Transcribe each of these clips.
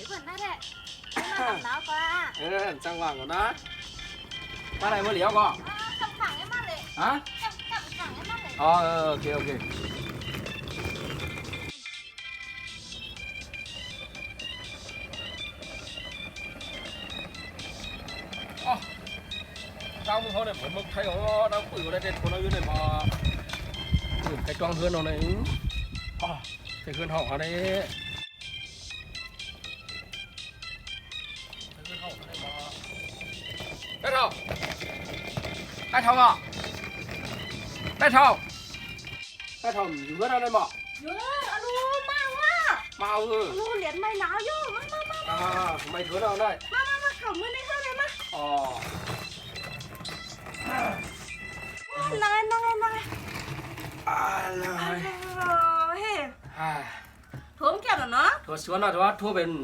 ก่อนนะแท้ไม่มาหนาวกว่าจังหวะก่อนนะมาไหนมาเหลียวก็จับขังให้มาเลยฮะจับขังให้มาเลยอ๋อโอเคโอเคtao muốn thôi này phải mực thay nó đang quỷ vào đây trên nó dưới này mà cái choang hơn nó này cái hơn họ ở đây cái hơn họ ở đây mà cái thầu cái thầu à cái thầu cái thầu vừa đâu đây mà alo mau quá mau ư alo liền mày náo vô má mày thừa đâu đây má khổng bên đây thôi này má năng em hey thốn kẹo là nó thua xuống nào thua bên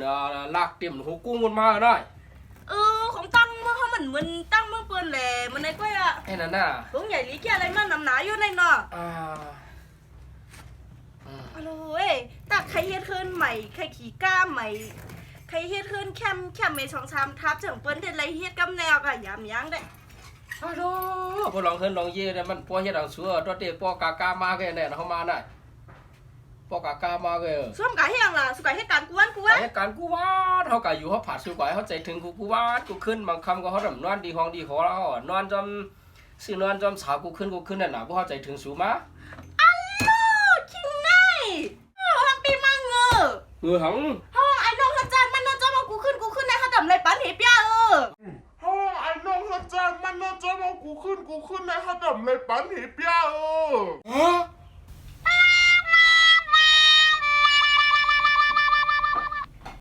lạc điểm hú cung một ma ở đây không tăng mà không mình tăng mà bươn lề mình này quay ạ hay là nè cũng nhảy lý kia lấy mà nằm nái vô này nọ alo ê ta khai hết hơn mày khai khí ca mày khai hết hơn kem mày sòng sàm tháp chẳng bươn thì lấy hết cam nèo cả giảm nháng đấyพอลองเฮินลองเย่เนี่ยมันพอเฮ็ดเอาสัวตัวเตะปอกากามาแกเนี่ยเขามาได้ปอกากามาแกซ่อมกะเฮียงล่ะสุกะเฮ็ดการกวนเหตุการณ์กูว่าเขากะอยู่เขาผัดสู้กว่าเขาใจถึงกูว่ากูขึ้นบางคำก็เขาดำนอนดีห้องดีขอแล้วนอนจำซื้อนอนจำสาวกูขึ้นนั่นน่ะพวกเขาใจถึงสูมาอัลโหลคิงไงฮัมปีมังเงือหังห้องไอ้น้องอาจารย์มันนอนจำเอากูขึ้นในเขาดำไรปันเฮียเปียห้องไอ้น้องอาจารย์มันนอนจำเอากูขึ้นในเขาดำไรปันเฮียเปียฮะ